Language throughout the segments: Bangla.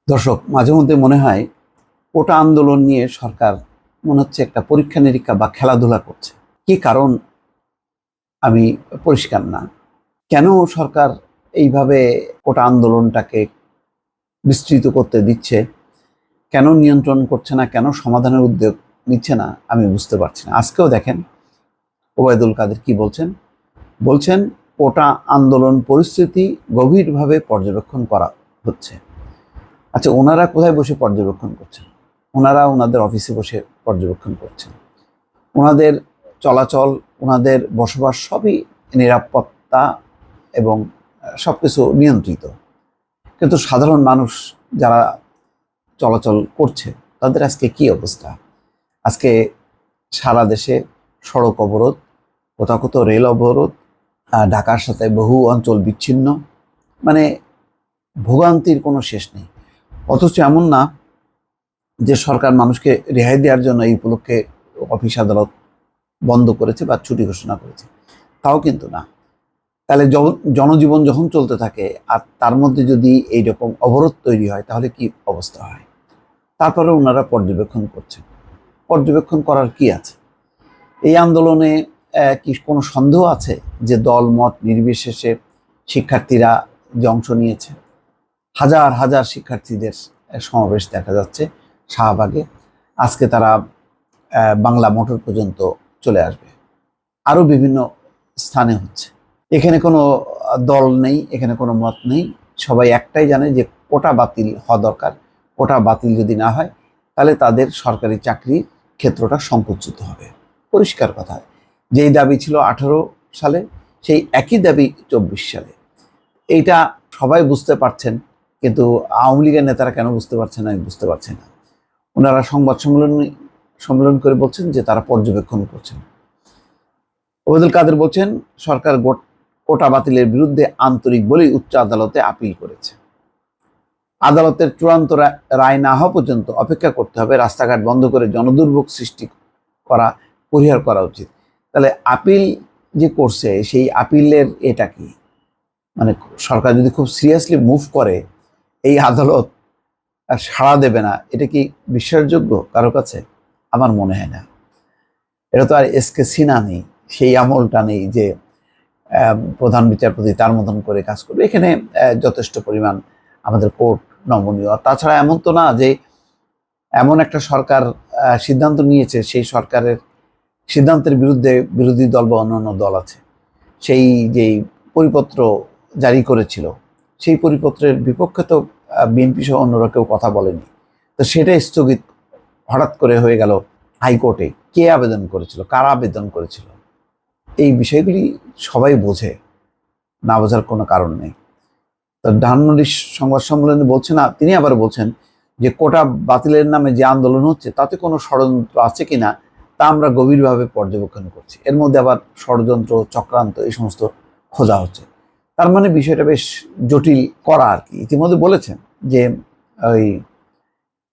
দর্শক, মাঝে মধ্যে মনে হয় কোটা আন্দোলন নিয়ে সরকার মনে হচ্ছে একটা পরীক্ষা নিরীক্ষা বা খেলাধুলা করছে। কি কারণ আমি পরিষ্কার না। কেন সরকার এইভাবে কোটা আন্দোলনটাকে বিস্তৃত করতে দিচ্ছে, কেন নিয়ন্ত্রণ করছে না, কেন সমাধানের উদ্যোগ নিচ্ছে না, আমি বুঝতে পারছি না। আজকেও দেখেন ওবায়দুল কাদের কি বলছেন, বলছেন কোটা আন্দোলন পরিস্থিতি গভীরভাবে পর্যবেক্ষণ করা হচ্ছে। আচ্ছা, ওনারা কোথায় বসে পর্যবেক্ষণ করছেন? ওনারা ওনাদের অফিসে বসে পর্যবেক্ষণ করছেন। ওনাদের চলাচল, ওনাদের বসবাস সবই নিরাপত্তা এবং সব কিছু নিয়ন্ত্রিত। কিন্তু সাধারণ মানুষ যারা চলাচল করছে তাদের আজকে কি অবস্থা? আজকে সারা দেশে সড়ক অবরোধ, কোথাও কোথাও রেল অবরোধ, ঢাকার সাথে বহু অঞ্চল বিচ্ছিন্ন, মানে ভোগান্তির কোনো শেষ নেই। অথচ এমন না যে সরকার মানুষকে রেহাই দেওয়ার জন্য এই উপলক্ষে অফিস আদালত বন্ধ করেছে বা ছুটি ঘোষণা করেছে, তাও কিন্তু না। তাহলে জনজীবন যখন চলতে থাকে আর তার মধ্যে যদি এইরকম অবরোধ তৈরি হয় তাহলে কি অবস্থা হয়? তারপরে ওনারা পর্যবেক্ষণ করছেন। পর্যবেক্ষণ করার কি আছে? এই আন্দোলনে কি কোনো সন্দেহ আছে যে দল মত নির্বিশেষে শিক্ষার্থীরা যে অংশ নিয়েছে? হাজার হাজার শিক্ষার্থীদের সমাবেশ দেখা যাচ্ছে শাহবাগে। আজকে তারা বাংলা মোটর পর্যন্ত চলে আসবে, আরও বিভিন্ন স্থানে হচ্ছে। এখানে কোনো দল নেই, এখানে কোনো মত নেই। সবাই একটাই জানে যে কোটা বাতিল হওয়া দরকার। কোটা বাতিল যদি না হয় তাহলে তাদের সরকারি চাকরির ক্ষেত্রটা সংকুচিত হবে। পরিষ্কার কথা, যেই দাবি ছিল 18 সালে সেই একই দাবি 24 সালে। এইটা সবাই বুঝতে পারছেন, কিন্তু আওয়ামী লীগের নেতারা কেন বুঝতে পারছেন না আমি বুঝতে পারছি না। ওনারা সংবাদ সম্মেলন করে বলছেন যে তারা পর্যবেক্ষণ করছেন। ওবায়দুল কাদের বলছেন সরকার কোটা বাতিলের বিরুদ্ধে আন্তরিক বলেই উচ্চ আদালতে আপিল করেছে। আদালতের চূড়ান্ত রায় না হওয়া পর্যন্ত অপেক্ষা করতে হবে। রাস্তাঘাট বন্ধ করে জনদুর্ভোগ সৃষ্টি করা পরিহার করা উচিত। তাহলে আপিল যে করছে সেই আপিলের এটা কি? মানে সরকার যদি খুব সিরিয়াসলি মুভ করে এই আদালত সাড়া দেবে না, এটা কি বিশ্বাসযোগ্য কারো কাছে? আমার মনে হয় না। এটা তো আর এসকে সিনহা নেই, সেই আমলটা নেই যে প্রধান বিচারপতি তার মতন করে কাজ করবে। এখানে যথেষ্ট পরিমাণ আমাদের কোর্ট নমনীয়। তাছাড়া এমন তো না যে এমন একটা সরকার সিদ্ধান্ত নিয়েছে, সেই সরকারের সিদ্ধান্তের বিরুদ্ধে বিরোধী দল বা অন্যান্য দল আছে। সেই যেই পরিপত্র জারি করেছিল সেই পরিপত্রের বিপক্ষে তো বিএনপি সহ অন্যরা কেউ কথা বলেনি। তো সেটা স্থগিত হঠাৎ করে হয়ে গেল হাইকোর্টে। কে আবেদন করেছিল, কারা আবেদন করেছিল, এই বিষয়গুলি সবাই বোঝে, না বোঝার কোনো কারণ নেই। তো ধানমন্ডির সংবাদ সম্মেলনে বলছে না, তিনি আবার বলছেন যে কোটা বাতিলের নামে যে আন্দোলন হচ্ছে তাতে কোনো ষড়যন্ত্র আছে কিনা তা আমরা গভীরভাবে পর্যবেক্ষণ করছি। এর মধ্যে আবার ষড়যন্ত্র, চক্রান্ত এই সমস্ত খোঁজা হচ্ছে। তার মানে বিষয়টা বেশ জটিল করা আর কি। ইতিমধ্যে বলেছেন যে ওই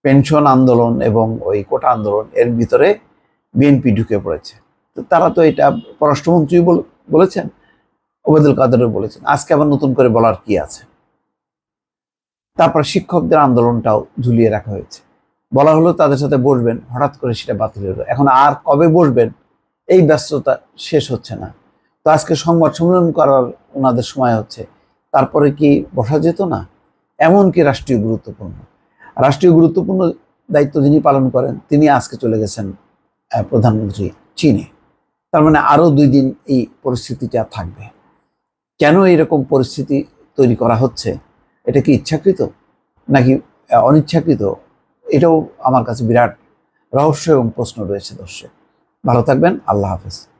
পেনশন আন্দোলন এবং ওই কোটা আন্দোলন এর ভিতরে বিএনপি ঢুকে পড়েছে। তো তারা তো এটা পররাষ্ট্রমন্ত্রী বলেছেন, ওবায়দুল কাদেরও বলেছেন, আজকে আবার নতুন করে বলার কি আছে? তারপর শিক্ষকদের আন্দোলনটাও ঝুলিয়ে রাখা হয়েছে। বলা হলো তাদের সাথে বসবেন, হঠাৎ করে সেটা বাতিল হলো। এখন আর কবে বসবেন এই ব্যস্ততা শেষ হচ্ছে না। তো আজকে সংবাদ সম্মেলন করার ওনাদের সময় হচ্ছে, তারপরে কি বসা যেত না? এমনকি রাষ্ট্রীয় গুরুত্বপূর্ণ দায়িত্ব যিনি পালন করেন তিনি আজকে চলে গেছেন প্রধানমন্ত্রী চীনে। তার মানে আরো 2 দিন এই পরিস্থিতিটা থাকবে। কেন এরকম পরিস্থিতি তৈরি করা হচ্ছে? এটা কি ইচ্ছাকৃত নাকি অনিচ্ছাকৃত? এটাও আমার কাছে বিরাট রহস্য এবং প্রশ্ন রয়েছে। দর্শক, ভালো থাকবেন। আল্লাহ হাফেজ।